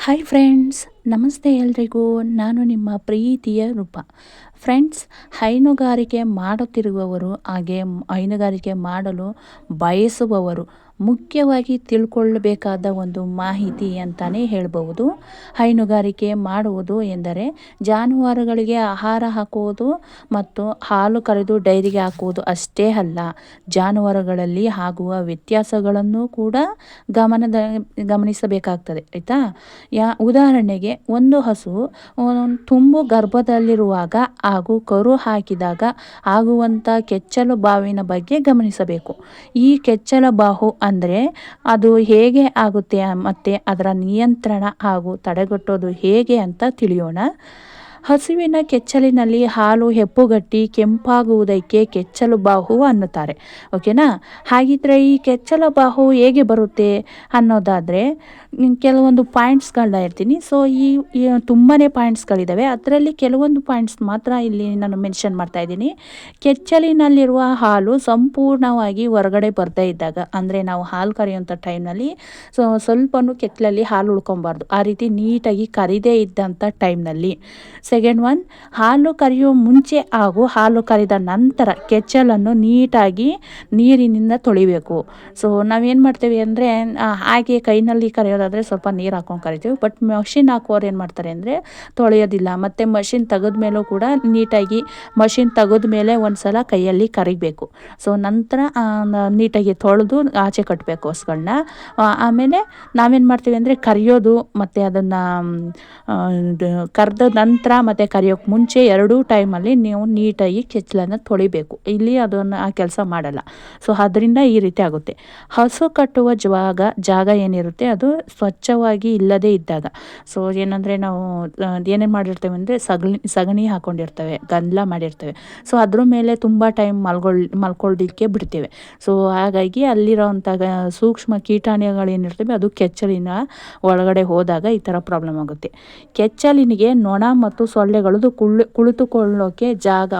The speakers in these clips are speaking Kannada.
ಹಾಯ್ ಫ್ರೆಂಡ್ಸ್, ನಮಸ್ತೆ ಎಲ್ರಿಗೂ. ನಾನು ನಿಮ್ಮ ಪ್ರೀತಿಯ ರೂಪ. ಫ್ರೆಂಡ್ಸ್, ಹೈನುಗಾರಿಕೆ ಮಾಡುತ್ತಿರುವವರು ಹಾಗೆ ಹೈನುಗಾರಿಕೆ ಮಾಡಲು ಬಯಸುವವರು ಮುಖ್ಯವಾಗಿ ತಿಳ್ಕೊಳ್ಳಬೇಕಾದ ಒಂದು ಮಾಹಿತಿ ಅಂತಲೇ ಹೇಳ್ಬೋದು. ಹೈನುಗಾರಿಕೆ ಮಾಡುವುದು ಎಂದರೆ ಜಾನುವಾರುಗಳಿಗೆ ಆಹಾರ ಹಾಕುವುದು ಮತ್ತು ಹಾಲು ಕರೆದು ಡೈರಿಗೆ ಹಾಕುವುದು ಅಷ್ಟೇ ಅಲ್ಲ. ಜಾನುವಾರುಗಳಲ್ಲಿ ಆಗುವ ವ್ಯತ್ಯಾಸಗಳನ್ನು ಕೂಡ ಗಮನಿಸಬೇಕಾಗ್ತದೆ, ಆಯಿತಾ. ಉದಾಹರಣೆಗೆ, ಒಂದು ಹಸು ತುಂಬು ಗರ್ಭದಲ್ಲಿರುವಾಗ ಹಾಗೂ ಕರು ಹಾಕಿದಾಗ ಆಗುವಂಥ ಕೆಚ್ಚಲು ಬಾವಿನ ಬಗ್ಗೆ ಗಮನಿಸಬೇಕು. ಈ ಕೆಚ್ಚಲು ಬಾವು ಅಂದರೆ ಅದು ಹೇಗೆ ಆಗುತ್ತೆ ಮತ್ತು ಅದರ ನಿಯಂತ್ರಣ ಹಾಗೂ ತಡೆಗಟ್ಟೋದು ಹೇಗೆ ಅಂತ ತಿಳಿಯೋಣ. ಹಸುವಿನ ಕೆಚ್ಚಲಿನಲ್ಲಿ ಹಾಲು ಹೆಪ್ಪುಗಟ್ಟಿ ಕೆಂಪಾಗುವುದಕ್ಕೆ ಕೆಚ್ಚಲು ಬಾವು ಅನ್ನುತ್ತಾರೆ. ಓಕೆನಾ. ಹಾಗಿದ್ರೆ ಈ ಕೆಚ್ಚಲು ಬಾವು ಹೇಗೆ ಬರುತ್ತೆ ಅನ್ನೋದಾದರೆ, ಕೆಲವೊಂದು ಪಾಯಿಂಟ್ಸ್ಗಳನ್ನ ಇರ್ತೀನಿ. ಸೊ ಈ ತುಂಬಾ ಪಾಯಿಂಟ್ಸ್ಗಳಿದ್ದಾವೆ. ಅದರಲ್ಲಿ ಕೆಲವೊಂದು ಪಾಯಿಂಟ್ಸ್ ಮಾತ್ರ ಇಲ್ಲಿ ನಾನು ಮೆನ್ಷನ್ ಮಾಡ್ತಾ ಇದ್ದೀನಿ. ಕೆಚ್ಚಲಿನಲ್ಲಿರುವ ಹಾಲು ಸಂಪೂರ್ಣವಾಗಿ ಹೊರಗಡೆ ಬರದೇ ಇದ್ದಾಗ, ಅಂದರೆ ನಾವು ಹಾಲು ಕರೆಯುವಂಥ ಟೈಮ್ನಲ್ಲಿ ಸ್ವಲ್ಪನೂ ಕೆಚ್ಚಲಲ್ಲಿ ಹಾಲು ಉಳ್ಕೊಬಾರ್ದು. ಆ ರೀತಿ ನೀಟಾಗಿ ಕರಿದೇ ಇದ್ದಂಥ ಟೈಮ್ನಲ್ಲಿ. ಸೆಕೆಂಡ್ ಒನ್, ಹಾಲು ಕರೆಯುವ ಮುಂಚೆ ಹಾಗೂ ಹಾಲು ಕರೆದ ನಂತರ ಕೆಚ್ಚಲನ್ನು ನೀಟಾಗಿ ನೀರಿನಿಂದ ತೊಳಿಬೇಕು. ಸೊ ನಾವೇನು ಮಾಡ್ತೀವಿ ಅಂದರೆ, ಹಾಗೆ ಕೈನಲ್ಲಿ ಕರೆಯೋದಾದರೆ ಸ್ವಲ್ಪ ನೀರು ಹಾಕೊಂಡು ಕರಿತೀವಿ. ಬಟ್ ಮಷಿನ್ ಹಾಕೋರು ಏನು ಮಾಡ್ತಾರೆ ಅಂದರೆ ತೊಳೆಯೋದಿಲ್ಲ. ಮತ್ತು ಮಷಿನ್ ತೆಗೆದ ಮೇಲೂ ಕೂಡ ನೀಟಾಗಿ ಮಷಿನ್ ತೆಗೆದ ಮೇಲೆ ಒಂದು ಸಲ ಕೈಯಲ್ಲಿ ಕರಿಬೇಕು. ಸೊ ನಂತರ ನೀಟಾಗಿ ತೊಳೆದು ಆಚೆ ಕಟ್ಟಬೇಕು ಹಸುಗಳನ್ನ. ಆಮೇಲೆ ನಾವೇನು ಮಾಡ್ತೀವಿ ಅಂದರೆ ಕರಿಯೋದು ಮತ್ತು ಅದನ್ನು ಕರೆದ ನಂತರ ಮತ್ತು ಕರಿಯೋಕ್ಕೆ ಮುಂಚೆ ಎರಡೂ ಟೈಮಲ್ಲಿ ನೀವು ನೀಟಾಗಿ ಕೆಚ್ಚಲನ್ನು ತೊಳಿಬೇಕು. ಇಲ್ಲಿ ಅದನ್ನು ಆ ಕೆಲಸ ಮಾಡಲ್ಲ. ಸೊ ಅದರಿಂದ ಈ ರೀತಿ ಆಗುತ್ತೆ. ಹಸು ಕಟ್ಟುವ ಜಾಗ ಏನಿರುತ್ತೆ ಅದು ಸ್ವಚ್ಛವಾಗಿ ಇಲ್ಲದೇ ಇದ್ದಾಗ. ಸೊ ಏನಂದರೆ ನಾವು ಏನೇನು ಮಾಡಿರ್ತೇವೆ ಅಂದರೆ ಸಗಣಿ ಹಾಕ್ಕೊಂಡಿರ್ತೇವೆ, ಗಂಧ ಮಾಡಿರ್ತೇವೆ. ಸೊ ಅದ್ರ ಮೇಲೆ ತುಂಬ ಟೈಮ್ ಮಲ್ಕೊಳ್ಳಿಕ್ಕೆ ಬಿಡ್ತೇವೆ. ಸೊ ಹಾಗಾಗಿ ಅಲ್ಲಿರೋವಂಥ ಸೂಕ್ಷ್ಮ ಕೀಟಾಣುಗಳೇನಿರ್ತವೆ ಅದು ಕೆಚ್ಚಲಿನ ಒಳಗಡೆ ಹೋದಾಗ ಈ ಥರ ಪ್ರಾಬ್ಲಮ್ ಆಗುತ್ತೆ. ಕೆಚ್ಚಲಿನಿಗೆ ನೊಣ ಮತ್ತು ಸೊಳ್ಳೆಗಳದು ಕುಳಿತುಕೊಳ್ಳೋಕೆ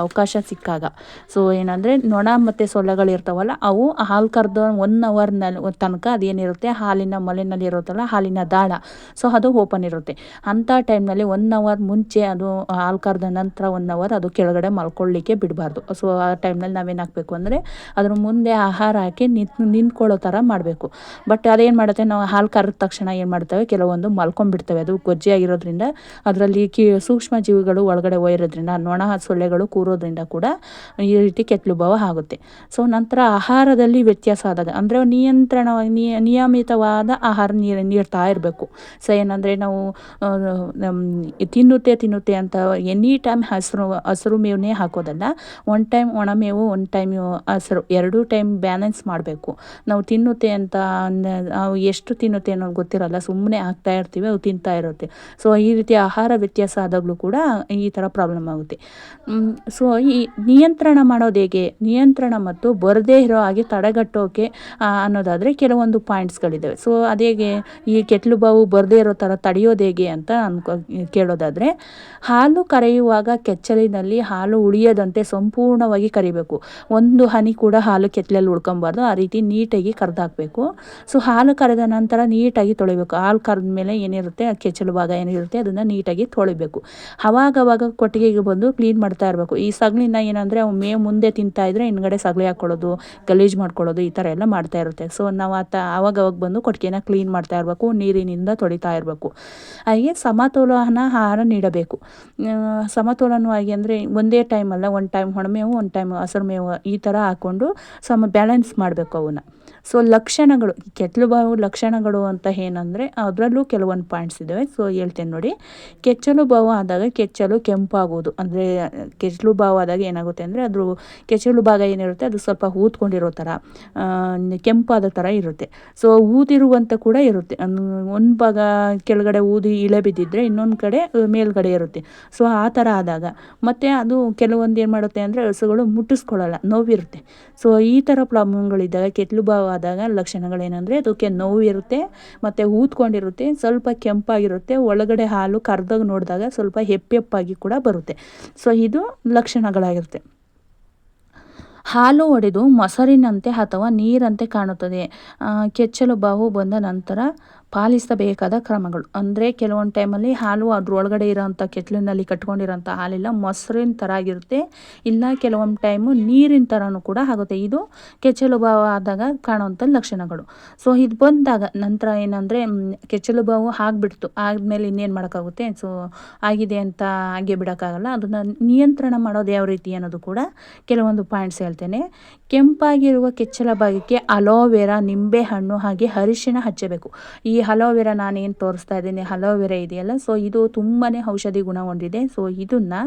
ಅವಕಾಶ ಸಿಕ್ಕಾಗ. ಸೊ ಏನಂದರೆ ನೊಣ ಮತ್ತು ಸೊಳ್ಳೆಗಳು ಇರ್ತಾವಲ್ಲ, ಅವು ಹಾಲು ಕರೆದು 1 ಅವರ್ನಲ್ಲಿ ತನಕ ಅದೇನಿರುತ್ತೆ ಹಾಲಿನ ಮೊಲೆನಲ್ಲಿ ಇರುತ್ತಲ್ಲ, ಹಾಲಿನ ದಾಳ, ಸೊ ಅದು ಓಪನ್ ಇರುತ್ತೆ. ಅಂಥ ಟೈಮ್ನಲ್ಲಿ 1 ಅವರ್ ಮುಂಚೆ ಅದು ಹಾಲು ಕರೆದ ನಂತರ 1 ಅವರ್ ಅದು ಕೆಳಗಡೆ ಮಲ್ಕೊಳ್ಳಿಕ್ಕೆ ಬಿಡಬಾರ್ದು. ಸೊ ಆ ಟೈಮ್ನಲ್ಲಿ ನಾವೇನು ಹಾಕಬೇಕು ಅಂದರೆ ಅದ್ರ ಮುಂದೆ ಆಹಾರ ಹಾಕಿ ನಿಂತ್ಕೊಳ್ಳೋ ಥರ ಮಾಡಬೇಕು. ಬಟ್ ಅದೇನು ಮಾಡುತ್ತೆ, ನಾವು ಹಾಲು ಕರೆದ ತಕ್ಷಣ ಏನು ಮಾಡ್ತೇವೆ, ಕೆಲವೊಂದು ಮಲ್ಕೊಂಡ್ಬಿಡ್ತವೆ. ಅದು ಗೊಜ್ಜೆಯಾಗಿರೋದ್ರಿಂದ ಅದರಲ್ಲಿ ಸೂಕ್ಷ್ಮ ಜೀವಿಗಳು ಒಳಗಡೆ ಒಯ್ಯೋದ್ರಿಂದ, ನೊಣ ಸೊಳ್ಳೆಗಳು ಕೂರೋದ್ರಿಂದ ಕೂಡ ಈ ರೀತಿ ಕೆಚ್ಚಲು ಬಾವು ಆಗುತ್ತೆ. ಸೊ ನಂತರ ಆಹಾರದಲ್ಲಿ ವ್ಯತ್ಯಾಸ ಆದಾಗ, ಅಂದರೆ ನಿಯಮಿತವಾದ ಆಹಾರ ನೀಡ್ತಾ ಇರಬೇಕು. ಸೊ ಏನಂದರೆ ನಾವು ತಿನ್ನುತ್ತೆ ಅಂತ ಎನಿ ಟೈಮ್ ಹಸಿರು ಮೇವನ್ನೇ ಹಾಕೋದಲ್ಲ. 1 ಟೈಮ್ ಒಣಮೇವು, 1 ಟೈಮ್ ಹಸಿರು, 2 ಟೈಮ್ ಬ್ಯಾಲೆನ್ಸ್ ಮಾಡಬೇಕು. ನಾವು ತಿನ್ನುತ್ತೆ ಅಂತ ಎಷ್ಟು ತಿನ್ನುತ್ತೆ ಅನ್ನೋದು ಗೊತ್ತಿರಲ್ಲ, ಸುಮ್ಮನೆ ಹಾಕ್ತಾ ಇರ್ತೀವಿ, ಅದು ತಿಂತಾ ಇರುತ್ತೆ. ಸೊ ಈ ರೀತಿ ಆಹಾರ ವ್ಯತ್ಯಾಸ ಆದಾಗಲೂ ಕೂಡ ಈ ಥರ ಪ್ರಾಬ್ಲಮ್ ಆಗುತ್ತೆ. ಸೊ ಈ ನಿಯಂತ್ರಣ ಮಾಡೋದು ಹೇಗೆ, ನಿಯಂತ್ರಣ ಮತ್ತು ಬರದೇ ಇರೋ ಹಾಗೆ ತಡೆಗಟ್ಟೋಕೆ ಅನ್ನೋದಾದರೆ ಕೆಲವೊಂದು ಪಾಯಿಂಟ್ಸ್ಗಳಿದ್ದಾವೆ. ಸೊ ಅದೇಗೆ ಈ ಕೆಚ್ಚಲು ಬಾವು ಬರದೇ ಇರೋ ಥರ ತಡೆಯೋದು ಹೇಗೆ ಅಂತ ಕೇಳೋದಾದರೆ, ಹಾಲು ಕರೆಯುವಾಗ ಕೆಚ್ಚಲಿನಲ್ಲಿ ಹಾಲು ಉಳಿಯದಂತೆ ಸಂಪೂರ್ಣವಾಗಿ ಕರಿಬೇಕು. ಒಂದು ಹನಿ ಕೂಡ ಹಾಲು ಕೆಚ್ಚಲಲ್ಲಿ ಉಳ್ಕೊಬಾರ್ದು. ಆ ರೀತಿ ನೀಟಾಗಿ ಕರೆದಾಕಬೇಕು. ಸೊ ಹಾಲು ಕರೆದ ನಂತರ ನೀಟಾಗಿ ತೊಳಿಬೇಕು. ಹಾಲು ಕರೆದ ಮೇಲೆ ಏನಿರುತ್ತೆ ಆ ಕೆಚ್ಚಲು ಭಾಗ ಏನಿರುತ್ತೆ ಅದನ್ನು ನೀಟಾಗಿ ತೊಳಿಬೇಕು. ಅವಾಗವಾಗ ಕೊಟ್ಟಿಗೆಗೆ ಬಂದು ಕ್ಲೀನ್ ಮಾಡ್ತಾ ಇರಬೇಕು. ಈ ಸಗಣಿನ ಏನಂದರೆ ಅವು ಮೇವು ಮುಂದೆ ತಿಂತಾ ಇದ್ದರೆ ಹಿಂದ್ಗಡೆ ಸಗಣಿ ಹಾಕ್ಕೊಳ್ಳೋದು, ಗಲೀಜು ಮಾಡ್ಕೊಳ್ಳೋದು, ಈ ಥರ ಎಲ್ಲ ಮಾಡ್ತಾ ಇರುತ್ತೆ. ಸೊ ನಾವು ಅವಾಗವಾಗ ಬಂದು ಕೊಟ್ಟಿಗೆನ ಕ್ಲೀನ್ ಮಾಡ್ತಾ ಇರಬೇಕು, ನೀರಿನಿಂದ ತೊಳಿತಾ ಇರಬೇಕು. ಹಾಗೆ ಸಮತೋಲನ ಆಹಾರ ನೀಡಬೇಕು. ಸಮತೋಲನವಾಗಿ ಅಂದರೆ ಒಂದೇ ಟೈಮಲ್ಲ, 1 ಟೈಮ್ ಒಣಮೇವು, 1 ಟೈಮ್ ಹಸಿರು ಮೇವು, ಈ ಥರ ಹಾಕ್ಕೊಂಡು ಬ್ಯಾಲೆನ್ಸ್ ಮಾಡಬೇಕು ಅವನ್ನ. ಸೊ ಲಕ್ಷಣಗಳು, ಕೆಚ್ಚಲು ಬಾವು ಲಕ್ಷಣಗಳು ಅಂತ ಏನಂದರೆ ಅದರಲ್ಲೂ ಕೆಲವೊಂದು ಪಾಯಿಂಟ್ಸ್ ಇದ್ದಾವೆ. ಸೊ ಹೇಳ್ತೇನೆ ನೋಡಿ. ಕೆಚ್ಚಲು ಬಾವು ಆದಾಗ ಕೆಚ್ಚಲು ಕೆಂಪಾಗುವುದು, ಅಂದರೆ ಕೆಚ್ಚಲು ಬಾವು ಆದಾಗ ಏನಾಗುತ್ತೆ ಅಂದರೆ ಅದ್ರ ಕೆಚ್ಚಲು ಭಾಗ ಏನಿರುತ್ತೆ ಅದು ಸ್ವಲ್ಪ ಊದ್ಕೊಂಡಿರೋ ಥರ, ಕೆಂಪಾದ ಥರ ಇರುತ್ತೆ. ಸೊ ಊದಿರುವಂಥ ಕೂಡ ಇರುತ್ತೆ. ಒಂದು ಭಾಗ ಕೆಳಗಡೆ ಊದಿ ಇಳೆ ಬಿದ್ದಿದ್ರೆ ಇನ್ನೊಂದು ಕಡೆ ಮೇಲ್ಗಡೆ ಇರುತ್ತೆ. ಸೊ ಆ ಥರ ಆದಾಗ, ಮತ್ತು ಅದು ಕೆಲವೊಂದು ಏನು ಮಾಡುತ್ತೆ ಅಂದರೆ ಹಸುಗಳು ಮುಟ್ಟಿಸ್ಕೊಳ್ಳಲ್ಲ, ನೋವಿರುತ್ತೆ. ಸೊ ಈ ಥರ ಪ್ರಾಬ್ಲಮ್ಗಳಿದ್ದಾಗ ಕೆಚ್ಚಲು ಬಾವು ಆದಾಗ ಲಕ್ಷಣಗಳೇನೆಂದರೆ ಅದಕ್ಕೆ ನೋವು ಇರುತ್ತೆ, ಮತ್ತು ಊದ್ಕೊಂಡಿರುತ್ತೆ, ಸ್ವಲ್ಪ ಕೆಂಪಾಗಿರುತ್ತೆ, ಒಳಗಡೆ ಹಾಲು ಕರೆದಾಗ ನೋಡಿದಾಗ ಸ್ವಲ್ಪ ಹೆಪ್ಪೆಪ್ಪಾಗಿ ಕೂಡ ಬರುತ್ತೆ. ಸೊ ಇದು ಲಕ್ಷಣಗಳಾಗಿರುತ್ತೆ. ಹಾಲು ಒಡೆದು ಮೊಸರಿನಂತೆ ಅಥವಾ ನೀರಂತೆ ಕಾಣುತ್ತದೆ. ಕೆಚ್ಚಲು ಬಾವು ಬಂದ ನಂತರ ಪಾಲಿಸಬೇಕಾದ ಕ್ರಮಗಳು ಅಂದರೆ ಕೆಲವೊಂದು ಟೈಮಲ್ಲಿ ಹಾಲು ಅದ್ರೊಳಗಡೆ ಇರೋಂಥ ಕೆತ್ತಲಿನಲ್ಲಿ ಕಟ್ಕೊಂಡಿರೋಂಥ ಹಾಲೆಲ್ಲ ಮೊಸರಿನ ಥರ ಆಗಿರುತ್ತೆ, ಇಲ್ಲ ಕೆಲವೊಂದು ಟೈಮು ನೀರಿನ ಥರನೂ ಕೂಡ ಆಗುತ್ತೆ. ಇದು ಕೆಚ್ಚಲು ಬಾವು ಆದಾಗ ಕಾಣುವಂಥ ಲಕ್ಷಣಗಳು. ಸೊ ಇದು ಬಂದಾಗ ನಂತರ ಏನಂದರೆ ಕೆಚ್ಚಲು ಬಾವು ಆಗಿಬಿಡ್ತು, ಆದಮೇಲೆ ಇನ್ನೇನು ಮಾಡೋಕ್ಕಾಗುತ್ತೆ. ಸೊ ಆಗಿದೆ ಅಂತ ಹಾಗೆ ಬಿಡೋಕ್ಕಾಗಲ್ಲ. ಅದನ್ನು ನಿಯಂತ್ರಣ ಮಾಡೋದು ಯಾವ ರೀತಿ ಅನ್ನೋದು ಕೂಡ ಕೆಲವೊಂದು ಪಾಯಿಂಟ್ಸ್ ಹೇಳ್ತೇನೆ. ಕೆಂಪಾಗಿರುವ ಕೆಚ್ಚಲ ಭಾಗಕ್ಕೆ ಅಲೋವೆರಾ, ನಿಂಬೆಹಣ್ಣು ಹಾಗೆ ಅರಿಶಿಣ ಹಚ್ಚಬೇಕು. ಈ ಅಲೋವೆರಾ ನಾನೇನು ತೋರಿಸ್ತಾ ಇದ್ದೀನಿ, ಅಲೋವೆರಾ ಇದೆಯಲ್ಲ, ಸೊ ಇದು ತುಂಬಾ ಔಷಧಿ ಗುಣ ಹೊಂದಿದೆ. ಸೊ ಇದನ್ನು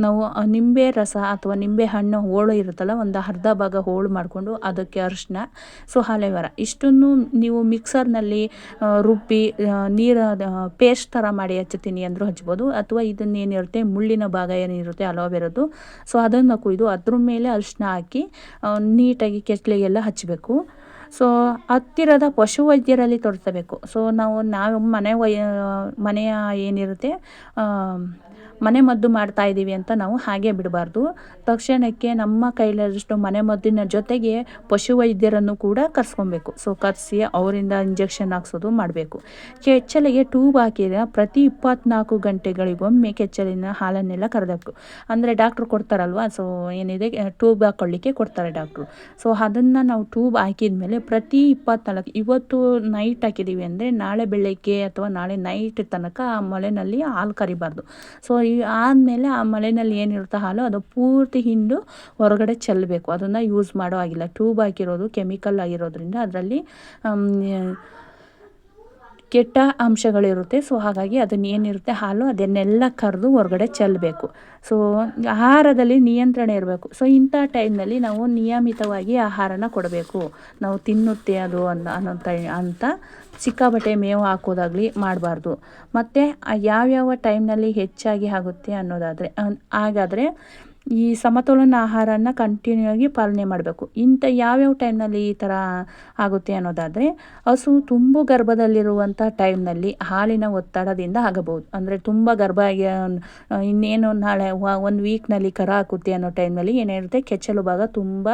ನಾವು ನಿಂಬೆ ರಸ ಅಥವಾ ನಿಂಬೆ ಹಣ್ಣು ಹೋಳು ಇರುತ್ತಲ್ಲ, ಒಂದು ಅರ್ಧ ಭಾಗ ಹೋಳು ಮಾಡಿಕೊಂಡು ಅದಕ್ಕೆ ಅರಿಶಿನ, ಸೊ ಅಲೋವೆರಾ ಇಷ್ಟನ್ನು ನೀವು ಮಿಕ್ಸರ್ನಲ್ಲಿ ರುಬ್ಬಿ ನೀರು ಪೇಸ್ಟ್ ಥರ ಮಾಡಿ ಹಚ್ತೀನಿ ಅಂದರೂ ಹಚ್ಬೋದು. ಅಥವಾ ಇದನ್ನೇನಿರುತ್ತೆ ಮುಳ್ಳಿನ ಭಾಗ ಏನಿರುತ್ತೆ ಅಲೋವೆರಾದು, ಸೊ ಅದನ್ನು ಕೊಯ್ದು ಅದ್ರ ಮೇಲೆ ಅರಿಶಿನ ಹಾಕಿ ನೀಟಾಗಿ ಕೆಚ್ಚಲಿಗೆಲ್ಲ ಹಚ್ಚಬೇಕು. ಸೊ ಹತ್ತಿರದ ಪಶುವೈದ್ಯರಲ್ಲಿ ತೋರಿಸಬೇಕು. ಸೊ ನಾವು ಮನೆಯ ಏನಿರುತ್ತೆ ಮನೆ ಮದ್ದು ಮಾಡ್ತಾ ಇದ್ದೀವಿ ಅಂತ ನಾವು ಹಾಗೆ ಬಿಡಬಾರ್ದು. ತಕ್ಷಣಕ್ಕೆ ನಮ್ಮ ಕೈಲಾದಷ್ಟು ಮನೆ ಮದ್ದಿನ ಜೊತೆಗೆ ಪಶುವೈದ್ಯರನ್ನು ಕೂಡ ಕರ್ಸ್ಕೊಬೇಕು. ಸೊ ಕರೆಸಿ ಅವರಿಂದ ಇಂಜೆಕ್ಷನ್ ಹಾಕ್ಸೋದು ಮಾಡಬೇಕು. ಕೆಚ್ಚಲಿಗೆ ಟ್ಯೂಬ್ ಹಾಕಿದ ಪ್ರತಿ 24 ಗಂಟೆಗಳಿಗೊಮ್ಮೆ ಕೆಚ್ಚಲಿನ ಹಾಲನ್ನೆಲ್ಲ ಕರೆದಬೇಕು. ಅಂದರೆ ಡಾಕ್ಟ್ರು ಕೊಡ್ತಾರಲ್ವ, ಸೊ ಏನಿದೆ ಟ್ಯೂಬ್ ಹಾಕ್ಕೊಳ್ಳಿಕ್ಕೆ ಕೊಡ್ತಾರೆ ಡಾಕ್ಟ್ರು. ಸೊ ಅದನ್ನು ನಾವು ಟ್ಯೂಬ್ ಹಾಕಿದ ಮೇಲೆ ಪ್ರತಿ 24, ಇವತ್ತು ನೈಟ್ ಹಾಕಿದ್ದೀವಿ ಅಂದರೆ ನಾಳೆ ಬೆಳಗ್ಗೆ ಅಥವಾ ನಾಳೆ ನೈಟ್ ತನಕ ಆ ಮೊಲೆನಲ್ಲಿ ಹಾಲು ಕರಿಬಾರ್ದು. ಸೊ ಆದಮೇಲೆ ಆ ಮಳೆಯಲ್ಲಿ ಏನಿರುತ್ತೆ ಹಾಲು ಅದು ಪೂರ್ತಿ ಹಿಂಡು ಹೊರಗಡೆ ಚೆಲ್ಲಬೇಕು. ಅದನ್ನು ಯೂಸ್ ಮಾಡೋ ಆಗಿಲ್ಲ. ಟ್ಯೂಬ್ ಹಾಕಿರೋದು ಕೆಮಿಕಲ್ ಆಗಿರೋದ್ರಿಂದ ಅದರಲ್ಲಿ ಕೆಟ್ಟ ಅಂಶಗಳಿರುತ್ತೆ. ಸೊ ಹಾಗಾಗಿ ಅದನ್ನು ಏನಿರುತ್ತೆ ಹಾಲು ಅದನ್ನೆಲ್ಲ ಕರೆದು ಹೊರಗಡೆ ಚೆಲ್ಲಬೇಕು. ಸೊ ಆಹಾರದಲ್ಲಿ ನಿಯಂತ್ರಣ ಇರಬೇಕು. ಸೊ ಇಂಥ ಟೈಮ್ನಲ್ಲಿ ನಾವು ನಿಯಮಿತವಾಗಿ ಆಹಾರನ ಕೊಡಬೇಕು. ನಾವು ತಿನ್ನುತ್ತೆ ಅದು ಅಂತ ಸಿಕ್ಕಾಬಟ್ಟೆ ಮೇವು ಹಾಕೋದಾಗಲಿ ಮಾಡಬಾರ್ದು. ಮತ್ತು ಯಾವ್ಯಾವ ಟೈಮ್ನಲ್ಲಿ ಹೆಚ್ಚಾಗಿ ಆಗುತ್ತೆ ಅನ್ನೋದಾದರೆ ಹಾಗಾದರೆ ಈ ಸಮತೋಲನ ಆಹಾರನ ಕಂಟಿನ್ಯೂ ಆಗಿ ಪಾಲನೆ ಮಾಡಬೇಕು. ಯಾವ್ಯಾವ ಟೈಮ್ನಲ್ಲಿ ಈ ಥರ ಆಗುತ್ತೆ ಅನ್ನೋದಾದರೆ ಹಸು ತುಂಬು ಗರ್ಭದಲ್ಲಿರುವಂಥ ಟೈಮ್ನಲ್ಲಿ ಹಾಲಿನ ಒತ್ತಡದಿಂದ ಆಗಬಹುದು. ಅಂದರೆ ತುಂಬ ಗರ್ಭ ಇನ್ನೇನು ನಾಳೆ 1 ವೀಕ್ನಲ್ಲಿ ಕರ ಹಾಕುತ್ತೆ ಅನ್ನೋ ಟೈಮ್ನಲ್ಲಿ ಏನಿರುತ್ತೆ ಕೆಚ್ಚಲು ಭಾಗ ತುಂಬ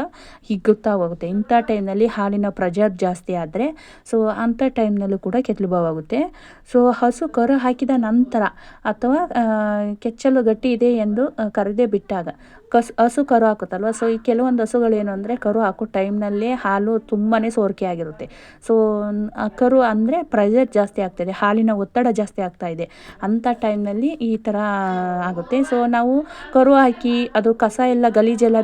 ಹಿಗ್ಗುತ್ತಾ ಹೋಗುತ್ತೆ. ಇಂಥ ಟೈಮ್ನಲ್ಲಿ ಹಾಲಿನ ಪ್ರೆಷರ್ ಜಾಸ್ತಿ ಆದರೆ ಸೊ ಅಂಥ ಟೈಮ್ನಲ್ಲೂ ಕೂಡ ಕೆಚ್ಚಲು ಬಾವು ಆಗುತ್ತೆ. ಸೊ ಹಸು ಕರು ಹಾಕಿದ ನಂತರ ಅಥವಾ ಕೆಚ್ಚಲು ಗಟ್ಟಿ ಇದೆ ಎಂದು ಕರೆದೇ ಬಿಟ್ಟಾಗ ಹಸು ಕರು ಹಾಕುತ್ತಲ್ವ, ಸೊ ಈ ಕೆಲವೊಂದು ಹಸುಗಳೇನು ಅಂದರೆ ಕರು ಹಾಕೋ ಟೈಮ್ನಲ್ಲೇ ಹಾಲು ತುಂಬಾ ಸೋರಿಕೆ ಆಗಿರುತ್ತೆ. ಸೊ ಕರು ಅಂದರೆ ಪ್ರೆಷರ್ ಜಾಸ್ತಿ ಆಗ್ತಾಯಿದೆ, ಹಾಲಿನ ಒತ್ತಡ ಜಾಸ್ತಿ ಆಗ್ತಾ ಇದೆ. ಅಂಥ ಟೈಮ್ನಲ್ಲಿ ಈ ಥರ ಆಗುತ್ತೆ. ಸೊ ನಾವು ಕರು ಹಾಕಿ ಅದು ಕಸ ಎಲ್ಲ ಗಲೀಜೆಲ್ಲ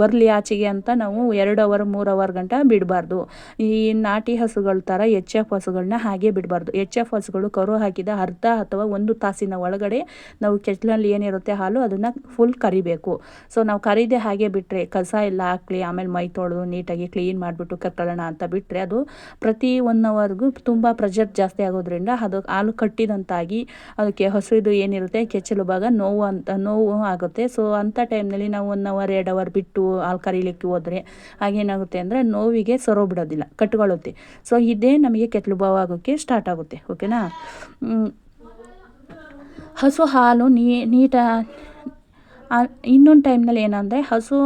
ಬರಲಿ ಆಚೆಗೆ ಅಂತ ನಾವು 2 ಅವರ್ 3 ಅವರ್ ಗಂಟ ಬಿಡಬಾರ್ದು. ಈ ನಾಟಿ ಹಸುಗಳ ಥರ HF ಹಸುಗಳನ್ನ ಹಾಗೆ ಬಿಡಬಾರ್ದು. HF ಹಸುಗಳು ಕರು ಹಾಕಿದ ಅರ್ಧ ಅಥವಾ 1 ತಾಸಿನ ಒಳಗಡೆ ನಾವು ಕೆಚ್ಚಲಲ್ಲಿ ಏನಿರುತ್ತೆ ಹಾಲು ಅದನ್ನು ಫುಲ್ ಕರಿಬೇಕು. ಸೊ ನಾವು ಕರಿದೆ ಹಾಗೆ ಬಿಟ್ಟರೆ ಕಸ ಎಲ್ಲ ಹಾಕಲಿ ಆಮೇಲೆ ಮೈ ತೊಳೆದು ನೀಟಾಗಿ ಕ್ಲೀನ್ ಮಾಡಿಬಿಟ್ಟು ಕರ್ಕೊಳ್ಳೋಣ ಅಂತ ಬಿಟ್ಟರೆ ಅದು ಪ್ರತಿ 1 ಅವರ್ಗೂ ತುಂಬ ಪ್ರೆಷರ್ ಜಾಸ್ತಿ ಆಗೋದ್ರಿಂದ ಅದು ಹಾಲು ಕಟ್ಟಿದಂತಾಗಿ ಅದಕ್ಕೆ ಹಸುದು ಏನಿರುತ್ತೆ ಕೆಚ್ಚಲು ಭಾಗ ನೋವು ಆಗುತ್ತೆ. ಸೊ ಅಂಥ ಟೈಮ್ನಲ್ಲಿ ನಾವು 1 ಅವರ್ 2 ಅವರ್ ಬಿಟ್ಟು ಹಾಲು ಕರೀಲಿಕ್ಕೆ ಹೋದರೆ ಹಾಗೇನಾಗುತ್ತೆ ಅಂದರೆ ನೋವಿಗೆ ಬಿಡೋದಿಲ್ಲ, ಕಟ್ಕೊಳ್ಳುತ್ತೆ. ಸೊ ಇದೇ ನಮಗೆ ಕೆಚ್ಚಲು ಬಾವು ಆಗೋಕ್ಕೆ ಸ್ಟಾರ್ಟ್ ಆಗುತ್ತೆ. ಓಕೆನಾ. ಹಸು ಹಾಲು ಇನ್ನೊಂದು ಟೈಮ್ನಲ್ಲಿ ಏನಂದರೆ ಹಸು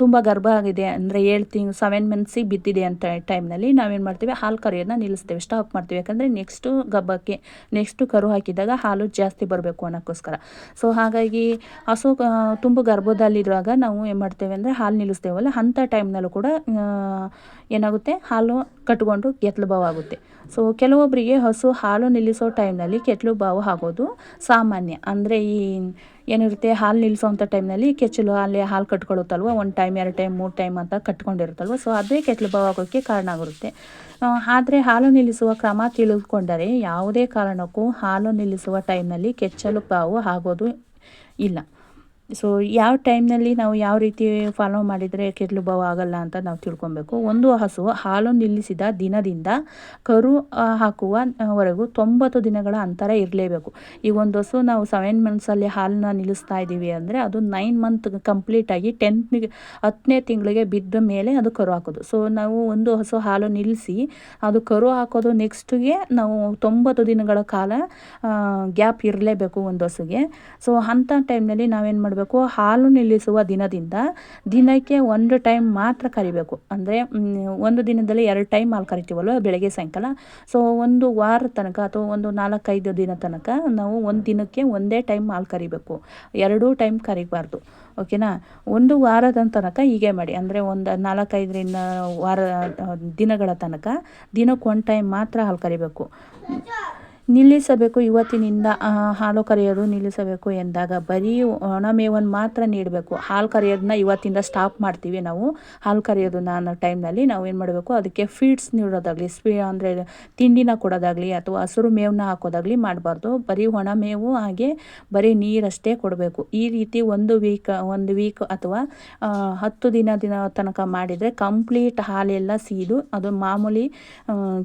ತುಂಬ ಗರ್ಭ ಆಗಿದೆ ಅಂದರೆ 7 ಮಂತ್ಸಿಗೆ ಬಿದ್ದಿದೆ ಅಂತ ಟೈಮ್ನಲ್ಲಿ ನಾವೇನು ಮಾಡ್ತೀವಿ, ಹಾಲು ಕರೆಯೋದನ್ನ ನಿಲ್ಲಿಸ್ತೇವೆ, ಸ್ಟಾಪ್ ಮಾಡ್ತೀವಿ. ಯಾಕಂದರೆ ನೆಕ್ಸ್ಟು ಕರು ಹಾಕಿದಾಗ ಹಾಲು ಜಾಸ್ತಿ ಬರಬೇಕು ಅನ್ನೋಕ್ಕೋಸ್ಕರ. ಸೊ ಹಾಗಾಗಿ ಹಸು ತುಂಬ ಗರ್ಭದಲ್ಲಿರುವಾಗ ನಾವು ಏನು ಮಾಡ್ತೇವೆ ಅಂದರೆ ಹಾಲು ನಿಲ್ಲಿಸ್ತೇವಲ್ಲ, ಅಂಥ ಟೈಮ್ನಲ್ಲೂ ಕೂಡ ಏನಾಗುತ್ತೆ ಹಾಲು ಕಟ್ಕೊಂಡು ಕೆಚ್ಚಲು ಬಾವು ಆಗುತ್ತೆ. ಸೊ ಕೆಲವೊಬ್ಬರಿಗೆ ಹಸು ಹಾಲು ನಿಲ್ಲಿಸೋ ಟೈಮ್ನಲ್ಲಿ ಕೆಚ್ಚಲು ಬಾವು ಆಗೋದು ಸಾಮಾನ್ಯ. ಅಂದರೆ ಏನಿರುತ್ತೆ ಹಾಲು ನಿಲ್ಲಿಸೋವಂಥ ಟೈಮ್ನಲ್ಲಿ ಕೆಚ್ಚಲು ಅಲ್ಲಿ ಹಾಲು ಕಟ್ಕೊಳ್ಳುತ್ತಲ್ವ, 1 ಟೈಮ್ 2 ಟೈಮ್ 3 ಟೈಮ್ ಅಂತ ಕಟ್ಕೊಂಡಿರುತ್ತಲ್ವ, ಸೊ ಅದೇ ಕೆಚ್ಚಲು ಬಾವು ಆಗೋಕ್ಕೆ ಕಾರಣ ಆಗಿರುತ್ತೆ. ಆದರೆ ಹಾಲು ನಿಲ್ಲಿಸುವ ಕ್ರಮ ತಿಳಿದುಕೊಂಡರೆ ಯಾವುದೇ ಕಾರಣಕ್ಕೂ ಹಾಲು ನಿಲ್ಲಿಸುವ ಟೈಮ್ನಲ್ಲಿ ಕೆಚ್ಚಲು ಬಾವು ಆಗೋದು ಇಲ್ಲ. ಸೊ ಯಾವ ಟೈಮ್ನಲ್ಲಿ ನಾವು ಯಾವ ರೀತಿ ಫಾಲೋ ಮಾಡಿದರೆ ಕೆಚ್ಚಲು ಬಾವು ಆಗಲ್ಲ ಅಂತ ನಾವು ತಿಳ್ಕೊಬೇಕು. ಒಂದು ಹಸು ಹಾಲು ನಿಲ್ಲಿಸಿದ ದಿನದಿಂದ ಕರು ಹಾಕುವವರೆಗೂ 90 ದಿನಗಳ ಅಂತರ ಇರಲೇಬೇಕು. ಈ ಒಂದು ಹಸು ನಾವು 7 ಮಂತ್ಸಲ್ಲಿ ಹಾಲನ್ನ ನಿಲ್ಲಿಸ್ತಾ ಇದ್ದೀವಿ ಅಂದರೆ ಅದು 9 ಮಂತ್ ಕಂಪ್ಲೀಟಾಗಿ 10ನೇ ತಿಂಗಳಿಗೆ ಬಿದ್ದ ಮೇಲೆ ಅದು ಕರು ಹಾಕೋದು. ಸೊ ನಾವು ಒಂದು ಹಸು ಹಾಲು ನಿಲ್ಲಿಸಿ ಅದು ಕರು ಹಾಕೋದು ನೆಕ್ಸ್ಟ್ಗೆ ನಾವು 90 ದಿನಗಳ ಕಾಲ ಗ್ಯಾಪ್ ಇರಲೇಬೇಕು ಒಂದು ಹಸುಗೆ. ಸೊ ಅಂಥ ಟೈಮ್ನಲ್ಲಿ ನಾವೇನು ಮಾಡಬೇಕು, ಹಾಲು ನಿಲ್ಲಿಸುವ ದಿನದಿಂದ ದಿನಕ್ಕೆ 1 ಟೈಮ್ ಮಾತ್ರ ಕರಿಬೇಕು. ಅಂದರೆ ಒಂದು ದಿನದಲ್ಲಿ 2 ಟೈಮ್ ಹಾಲು ಕರಿತೀವಲ್ವ, ಬೆಳಗ್ಗೆ ಸಾಯಂಕಾಲ. ಸೊ ಒಂದು ವಾರ ತನಕ ಅಥವಾ ಒಂದು 4-5 ದಿನ ತನಕ ನಾವು ಒಂದು ದಿನಕ್ಕೆ ಒಂದೇ ಟೈಮ್ ಹಾಲು ಕರಿಬೇಕು, 2 ಟೈಮ್ ಕರಿಬಾರ್ದು. ಓಕೆನಾ. ಒಂದು ವಾರದ ತನಕ ಹೀಗೆ ಮಾಡಿ, ಅಂದರೆ ಒಂದು 4-5 ವಾರ ದಿನಗಳ ತನಕ ದಿನಕ್ಕೆ 1 ಟೈಮ್ ಮಾತ್ರ ಹಾಲು ಕರಿಬೇಕು. ನಿಲ್ಲಿಸಬೇಕು ಇವತ್ತಿನಿಂದ ಹಾಲು ಕರೆಯೋದು ನಿಲ್ಲಿಸಬೇಕು ಎಂದಾಗ ಬರೀ ಒಣಮೇವನ್ನು ಮಾತ್ರ ನೀಡಬೇಕು. ಹಾಲು ಕರೆಯೋದನ್ನ ಇವತ್ತಿಂದ ಸ್ಟಾಪ್ ಮಾಡ್ತೀವಿ ನಾವು. ಹಾಲು ಕರೆಯೋದನ್ನ ಅನ್ನೋ ಟೈಮ್ನಲ್ಲಿ ನಾವು ಏನು ಮಾಡಬೇಕು, ಅದಕ್ಕೆ ಫೀಡ್ಸ್ ನೀಡೋದಾಗಲಿ, ಅಂದರೆ ತಿಂಡಿನ ಕೊಡೋದಾಗಲಿ ಅಥವಾ ಹಸಿರು ಮೇವನ್ನ ಹಾಕೋದಾಗಲಿ ಮಾಡಬಾರ್ದು. ಬರೀ ಒಣಮೇವು ಹಾಗೆ ಬರೀ ನೀರಷ್ಟೇ ಕೊಡಬೇಕು. ಈ ರೀತಿ ಒಂದು ವೀಕ್ ಅಥವಾ 10 ದಿನ ತನಕ ಮಾಡಿದರೆ ಕಂಪ್ಲೀಟ್ ಹಾಲೆಲ್ಲ ಸೀದು ಅದು ಮಾಮೂಲಿ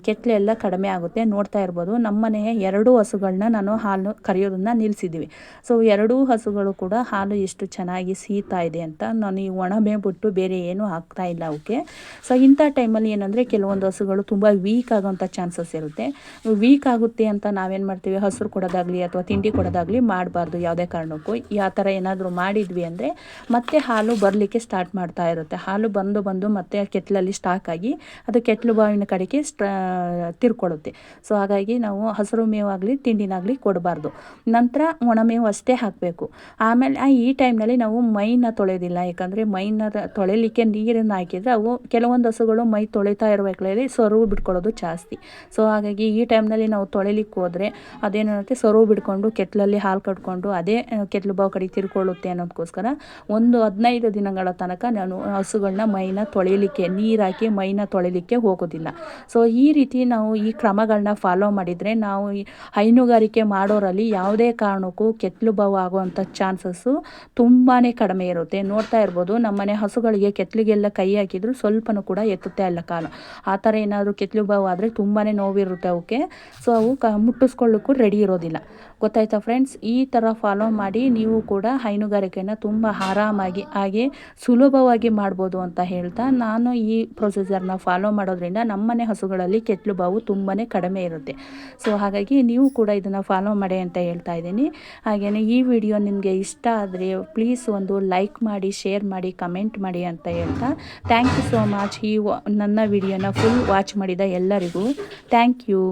ಕೆತ್ತಲೆಲ್ಲ ಕಡಿಮೆ ಆಗುತ್ತೆ. ನೋಡ್ತಾ ಇರ್ಬೋದು, ನಮ್ಮನೆಯ 2 ಹಸುಗಳನ್ನ ನಾನು ಹಾಲು ಕರೆಯೋದನ್ನ ನಿಲ್ಲಿಸಿದ್ದೀವಿ. ಸೊ 2 ಹಸುಗಳು ಕೂಡ ಹಾಲು ಎಷ್ಟು ಚೆನ್ನಾಗಿ ಸೀತಾ ಇದೆ ಅಂತ. ನಾನು ಈ ಒಣಮೆ ಬಿಟ್ಟು ಬೇರೆ ಏನೂ ಹಾಕ್ತಾ ಇಲ್ಲ ಅವಕ್ಕೆ. ಸೊ ಇಂಥ ಟೈಮಲ್ಲಿ ಏನಂದರೆ ಕೆಲವೊಂದು ಹಸುಗಳು ತುಂಬ ವೀಕ್ ಆಗೋಂಥ ಚಾನ್ಸಸ್ ಇರುತ್ತೆ. ವೀಕ್ ಆಗುತ್ತೆ ಅಂತ ನಾವೇನು ಮಾಡ್ತೀವಿ, ಹಸಿರು ಕೊಡೋದಾಗಲಿ ಅಥವಾ ತಿಂಡಿ ಕೊಡೋದಾಗಲಿ ಮಾಡಬಾರ್ದು ಯಾವುದೇ ಕಾರಣಕ್ಕೂ. ಆ ಥರ ಏನಾದರೂ ಮಾಡಿದ್ವಿ ಅಂದರೆ ಮತ್ತೆ ಹಾಲು ಬರಲಿಕ್ಕೆ ಸ್ಟಾರ್ಟ್ ಮಾಡ್ತಾ ಇರುತ್ತೆ. ಹಾಲು ಬಂದು ಮತ್ತೆ ಕೆತ್ತಲಲ್ಲಿ ಸ್ಟಾಕ್ ಆಗಿ ಅದು ಕೆತ್ತಲು ಬಾವಿನ ಕಡೆಗೆ ತಿರ್ಕೊಳ್ಳುತ್ತೆ. ಸೊ ಹಾಗಾಗಿ ನಾವು ಹಸಿರು ಮೇವಾಗಲಿ ತಿಂಡಿನಾಗಲಿ ಕೊಡಬಾರ್ದು. ನಂತರ ಒಣಮೇವು ಅಷ್ಟೇ ಹಾಕಬೇಕು. ಆಮೇಲೆ ಈ ಟೈಮ್ನಲ್ಲಿ ನಾವು ಮೈನ ತೊಳೆಯೋದಿಲ್ಲ. ಯಾಕಂದರೆ ಮೈನ ತೊಳೆಯಲಿಕ್ಕೆ ನೀರನ್ನು ಹಾಕಿದರೆ ಅವು ಕೆಲವೊಂದು ಹಸುಗಳು ಮೈ ತೊಳಿತಾ ಇರಬೇಕಾದ್ರೆ ಸೊರವು ಬಿಟ್ಕೊಳ್ಳೋದು ಜಾಸ್ತಿ. ಸೊ ಹಾಗಾಗಿ ಈ ಟೈಮ್ನಲ್ಲಿ ನಾವು ತೊಳೆಯಲಿಕ್ಕೆ ಹೋದರೆ ಅದೇನಾಗುತ್ತೆ, ಸೊರವು ಬಿಡ್ಕೊಂಡು ಕೆತ್ತಲಲ್ಲಿ ಹಾಲು ಕಟ್ಕೊಂಡು ಅದೇ ಕೆತ್ತಲು ಬಾವು ಕಡೆ ತಿರ್ಕೊಳ್ಳುತ್ತೆ ಅನ್ನೋದಕ್ಕೋಸ್ಕರ ಒಂದು 15 ದಿನಗಳ ತನಕ ನಾನು ಹಸುಗಳನ್ನ ಮೈನ ತೊಳೆಯಲಿಕ್ಕೆ ನೀರು ಹಾಕಿ ಮೈನ ತೊಳೆಯಲಿಕ್ಕೆ ಹೋಗೋದಿಲ್ಲ. ಸೊ ಈ ರೀತಿ ನಾವು ಈ ಕ್ರಮಗಳನ್ನ ಫಾಲೋ ಮಾಡಿದರೆ ನಾವು ಹೈನುಗಾರಿಕೆ ಮಾಡೋರಲ್ಲಿ ಯಾವುದೇ ಕಾರಣಕ್ಕೂ ಕೆತ್ತಲು ಬಾವು ಆಗುವಂಥ ಚಾನ್ಸಸ್ಸು ತುಂಬಾ ಕಡಿಮೆ ಇರುತ್ತೆ. ನೋಡ್ತಾ ಇರ್ಬೋದು, ನಮ್ಮನೆ ಹಸುಗಳಿಗೆ ಕೆತ್ತಲಿಗೆಲ್ಲ ಕೈ ಹಾಕಿದ್ರು ಸ್ವಲ್ಪನೂ ಕೂಡ ಎತ್ತುತ್ತೆ ಇಲ್ಲ ಕಾಲು. ಆ ಥರ ಏನಾದರೂ ಕೆತ್ತಲು ಬಾವು ಆದರೆ ತುಂಬಾ ನೋವಿರುತ್ತೆ ಅವಕ್ಕೆ. ಸೊ ಅವು ಮುಟ್ಟಿಸ್ಕೊಳ್ಳೋಕ್ಕೂ ರೆಡಿ ಇರೋದಿಲ್ಲ. ಗೊತ್ತಾಯ್ತಾ ಫ್ರೆಂಡ್ಸ್? ಈ ಥರ ಫಾಲೋ ಮಾಡಿ ನೀವು ಕೂಡ ಹೈನುಗಾರಿಕೆಯನ್ನು ತುಂಬ ಆರಾಮಾಗಿ ಹಾಗೆ ಸುಲಭವಾಗಿ ಮಾಡ್ಬೋದು ಅಂತ ಹೇಳ್ತಾ, ನಾನು ಈ ಪ್ರೊಸೀಜರ್ನ ಫಾಲೋ ಮಾಡೋದ್ರಿಂದ ನಮ್ಮನೆ ಹಸುಗಳಲ್ಲಿ ಕೆತ್ತಲು ಬಾವು ತುಂಬಾ ಕಡಿಮೆ ಇರುತ್ತೆ. ಸೊ ಹಾಗಾಗಿ ನೀವು ಕೂಡ ಇದನ್ನು ಫಾಲೋ ಮಾಡಿ ಅಂತ ಹೇಳ್ತಾ ಇದ್ದೀನಿ. ಹಾಗೆಯೇ ಈ ವಿಡಿಯೋ ನಿಮಗೆ ಇಷ್ಟ ಆದರೆ ಪ್ಲೀಸ್ ಒಂದು ಲೈಕ್ ಮಾಡಿ, ಶೇರ್ ಮಾಡಿ, ಕಮೆಂಟ್ ಮಾಡಿ ಅಂತ ಹೇಳ್ತಾ, ಥ್ಯಾಂಕ್ ಯು ಸೋ ಮಚ್. ನನ್ನ ವಿಡಿಯೋನ ಫುಲ್ ವಾಚ್ ಮಾಡಿದ ಎಲ್ಲರಿಗೂ ಥ್ಯಾಂಕ್ ಯು.